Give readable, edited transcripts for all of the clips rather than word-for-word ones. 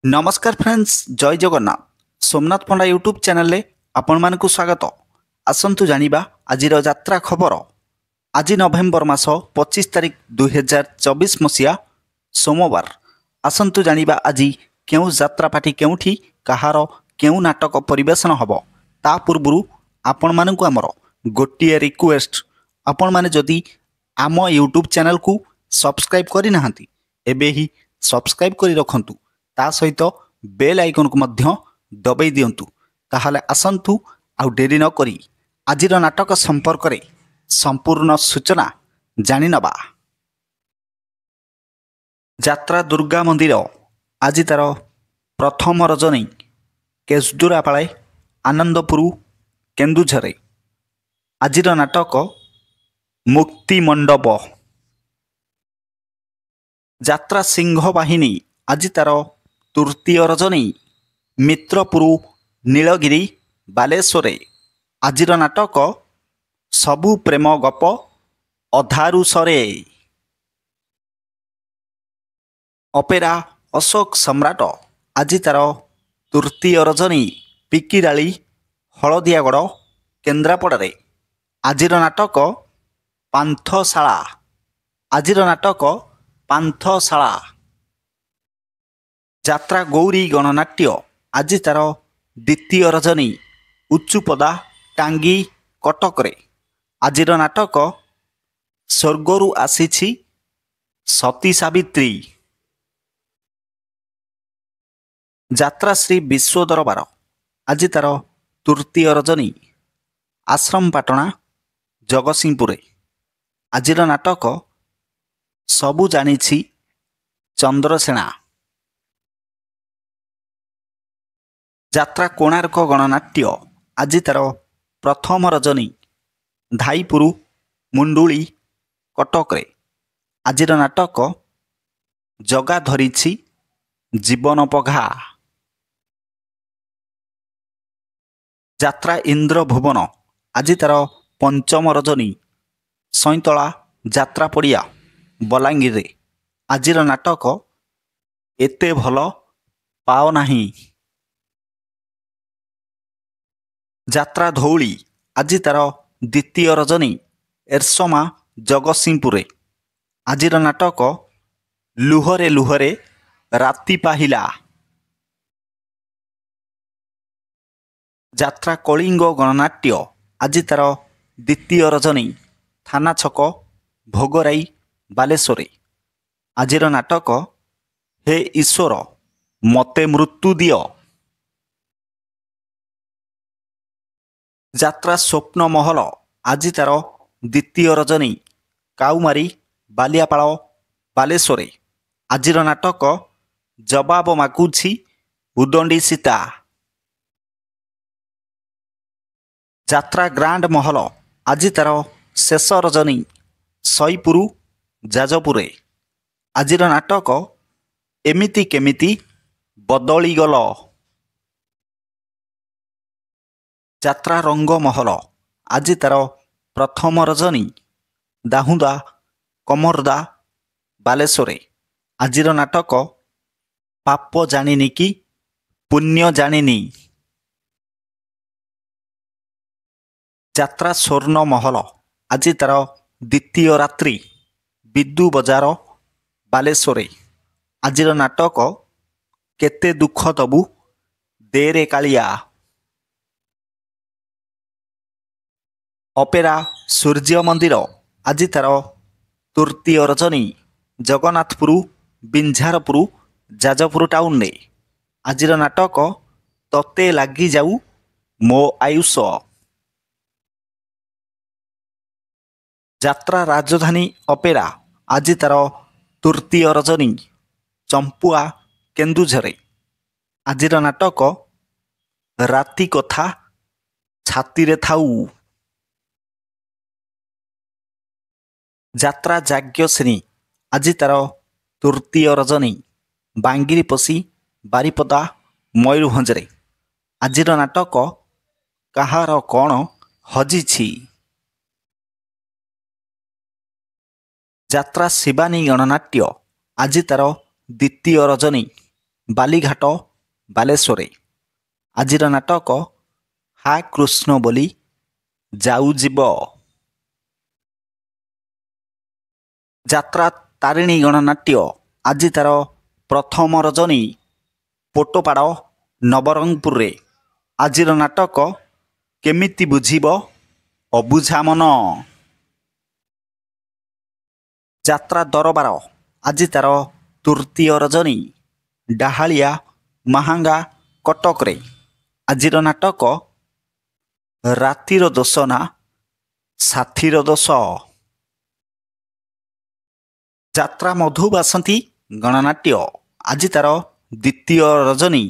नमस्कार फ्रेंड्स जय जगन्नाथ सोमनाथ पंडा YouTube channel रे आपण मानकु स्वागत। आसंतु जानिबा आजिर यात्रा खबर। आज नवेम्बर मास 25 तारिख 2024 मसीहा सोमवार। आसंतु जानिबा आज केउ यात्रा पार्टी केउठी कहार केउ नाटक परिवेशन हब ता पूर्वरु आपण मानकु हमर गोटिए रिक्वेस्ट, आपण माने जदि आम यूट्यूब चैनल को सब्सक्राइब करि नाहंती एबे ही सब्सक्राइब करि रखंतु, ता सहित बेल आइकन को मध्य दबाई दियंतु। ताहाले आसंतु आउ डेरी न करी आजिर नाटक संपर्क रे संपूर्ण सूचना जानि नबा। यात्रा दुर्गा मंदिर आज तार प्रथम रजनी केशदुरापाळे आनंदपुर केन्दुझरे। आजिर नाटक मुक्ति मंडप। यात्रा सिंह बाहिनी आज तार तृतीय रजनी मित्रपुर नीलगिरी बालेश्वरे। आजिर नाटक सबु प्रेम गप अधारु सरे। अपेरा अशोक सम्राट आज तार तृतीय रजनी पिकिराली हलदियागढ़ केन्द्रापड़े। आजिर नाटक पांथशाला। आजिर नाटक पांथशाला। यात्रा गौरी गणनाट्य आज तार द्वितीय रजनी उच्चुपदा टांगी कटकरे। आजिर नाटक स्वर्गरु आसीछि सती सावित्री। यात्रा श्री विश्व दरबार आज तार तृतीय रजनी आश्रमपाटଣା जगतसिंहपुर। आजिर नाटक सबु जानिछि चंद्रसेना। यात्रा कोणार्क गणनाट्य आज तार प्रथम रजनी धाईपुर मुंडुली कटकरे। आजिर नाटक जगा धरिछि जीवन पघा। यात्रा इंद्र भुवन आज तार पंचम रजनी सैंतला यात्रा पड़िया बलांगीर। आजिर नाटक एते भल पाओ नाही। यात्रा धौली आज तार द्वितीय रजनी एरसमा जगतसिंहपुर। आजिर नाटक लुहरे लुहरे राति पाहिला। यात्रा कलिंग गणनाट्य आज तार द्वितीय रजनी थाना छक भोगराई बालेश्वरे। आजिर नाटक हे ईश्वर मते मृत्यु दियो। यात्रा स्वप्न महल आज तार द्वितीय रजनी काउमारी बालियापाଳ बालेश्वरे। आजिर नाटक जवाब मागुछि उदंडी सीता। यात्रा ग्रांड महल आज तार शेष रजनी सईपुर जाजपुरे। आजिर नाटक एमिति केमिति बदली गल। यात्रा रंग महल आज तार प्रथम रजनी दाहुदा कमरदा बालेश्वरे। आजिर नाटक पाप जानिनी कि पुण्य जानिनी। यात्रा स्वर्ण महल आज तार द्वितीय रात्रि विदु बजार बालेश्वरे। आजिर नाटक केते दुख दबु देरे कालिया। अपेरा सूर्य मंदिर आज तार तृतीय रजनी जगन्नाथपुर बिंझारपुर जाजपुर टाउन रे। आजिर नाटक तते लागी जाऊ मो आयुष। यात्रा राजधानी अपेरा आज तार तृतीय रजनी चंपुआ केन्दुझरे। आजिर नाटक राति कथा छाती रे थाऊ। यात्रा जाग्यश्री आज तार तृतीय रजनी बांगिरीपसी बारिपदा मयूरभंजरे। आजिर नाटक कहार कौन हजिछि। यात्रा शिवानी गणनाट्य आज तार द्वितीय रजनी ବାଲିଘାଟ ବାଲେଶ୍ୱରରେ। ଆଜିର ନାଟକ ହା କୃଷ୍ଣ ବୋଲି ଯାଉ ଯିବ। ଯାତ୍ରା ତାରିଣୀ ଗଣନାଟ୍ୟ ଆଜି ତାର ପ୍ରଥମ ରଜନୀ ପୋଟପାଡ଼ ନବରଙ୍ଗପୁରରେ। ଆଜିର ନାଟକ କେମିତି ବୁଝିବ ଅବୁଝା ମନ। ଯାତ୍ରା ଦରବାର ଆଜି ତାର ତୃତୀୟ ରଜନୀ ଡାହାଳିଆ ମାହାଙ୍ଗା କଟକରେ। ଆଜିର ନାଟକ ରାତିର ଦୋଷ ନା ସାଥିର ଦୋଷ। ଯାତ୍ରା ମଧୁବାସନ୍ତୀ ଗଣନାଟ୍ୟ ଆଜି ତାର ଦ୍ୱିତୀୟ ରଜନୀ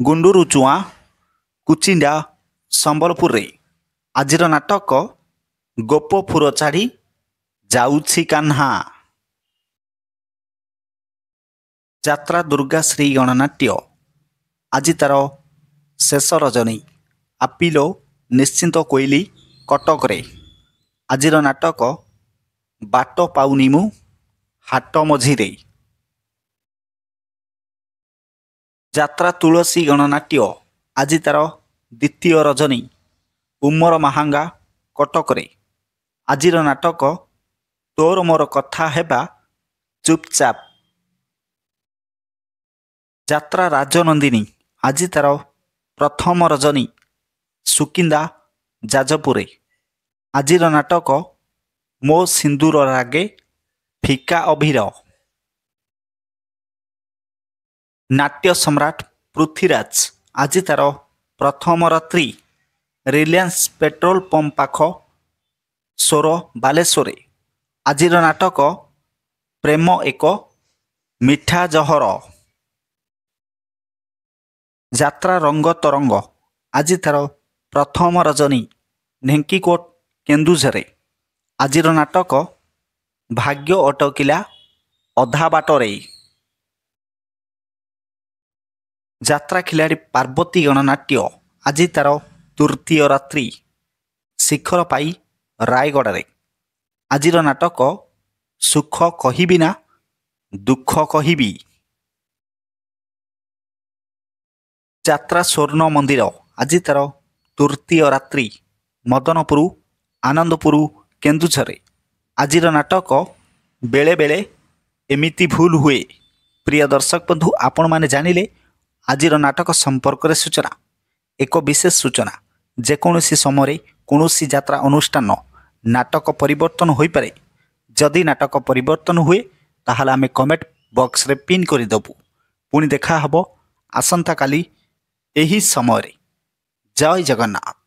ଗୁଣ୍ଡୁରୁ ଚୁଆଁ କୁଚିଣ୍ଡା ସମ୍ବଲପୁରରେ। ଆଜିର ନାଟକ ଗୋପପୁର ଛାଡ଼ି ଯାଉଛି କାହ୍ନା। ଯାତ୍ରା ଦୁର୍ଗାଶ୍ରୀ ଗଣନାଟ୍ୟ ଆଜି ତାର ଶେଷ ରଜନୀ ଆପିଲୋ ନିଶ୍ଚିନ୍ତ କୋଇଲି କଟକରେ। ଆଜିର ନାଟକ ବାଟ ପାଉନି ମୁଁ ହାଟ ମଝିରେ। ଯାତ୍ରା ତୁଳସୀ ଗଣନାଟ୍ୟ ଆଜି ତାର ଦ୍ୱିତୀୟ ରଜନୀ ଉମର ମାହାଙ୍ଗା କଟକରେ। ଆଜିର ନାଟକ ତୋର ମୋର କଥା ହେବା ଚୁପଚାପ। ଯାତ୍ରା ରାଜନନ୍ଦିନୀ ଆଜି ତାର ପ୍ରଥମ ରଜନୀ ସୁକିନ୍ଦା ଯାଜପୁରରେ। ଆଜିର ନାଟକ ମୋ ସିନ୍ଦୁର ରାଗେ ଫିକା ଅଭିର। ନାଟ୍ୟ ସମ୍ରାଟ ପୃଥ୍ୱୀରାଜ ଆଜି ତାର ପ୍ରଥମ ରାତ୍ରି ରିଲାଏନ୍ସ ପେଟ୍ରୋଲ ପମ୍ପ ପାଖ ସୋର ବାଲେଶ୍ୱରରେ। ଆଜିର ନାଟକ ପ୍ରେମ ଏକ ମିଠା ଜହର। ଯାତ୍ରା ରଙ୍ଗ ତରଙ୍ଗ ଆଜି ତାର ପ୍ରଥମ ରଜନୀ ଢେଙ୍କିକୋଟ କେନ୍ଦୁଝରରେ। ଆଜିର ନାଟକ ଭାଗ୍ୟ ଅଟକିଲା ଅଧା ବାଟରେ। ଯାତ୍ରା ଖିଲାଡ଼ି ପାର୍ବତୀ ଗଣନାଟ୍ୟ ଆଜି ତାର ତୃତୀୟ ରାତ୍ରି ଶିଖର ପାଇ ରାୟଗଡ଼ାରେ। ଆଜିର ନାଟକ ସୁଖ କହିବି ନା ଦୁଃଖ କହିବି। ଯାତ୍ରା ସ୍ୱର୍ଣ୍ଣ ମନ୍ଦିର ଆଜି ତାର ତୃତୀୟ ରାତ୍ରି ମଦନପୁର ଆନନ୍ଦପୁର କେନ୍ଦୁଝରରେ। ଆଜିର ନାଟକ ବେଳେବେଳେ ଏମିତି ଭୁଲ ହୁଏ। ପ୍ରିୟ ଦର୍ଶକ ବନ୍ଧୁ, ଆପଣମାନେ ଜାଣିଲେ ଆଜିର ନାଟକ ସମ୍ପର୍କରେ ସୂଚନା। ଏକ ବିଶେଷ ସୂଚନା, ଯେକୌଣସି ସମୟରେ କୌଣସି ଯାତ୍ରା ଅନୁଷ୍ଠାନ ନାଟକ ପରିବର୍ତ୍ତନ ହୋଇପାରେ। ଯଦି ନାଟକ ପରିବର୍ତ୍ତନ ହୁଏ ତାହେଲେ ଆମେ କମେଣ୍ଟ ବକ୍ସରେ ପିନ୍ କରିଦେବୁ। ପୁଣି ଦେଖା ହେବ ଆସନ୍ତାକାଲି ଏହି ସମୟରେ। ଜୟ ଜଗନ୍ନାଥ।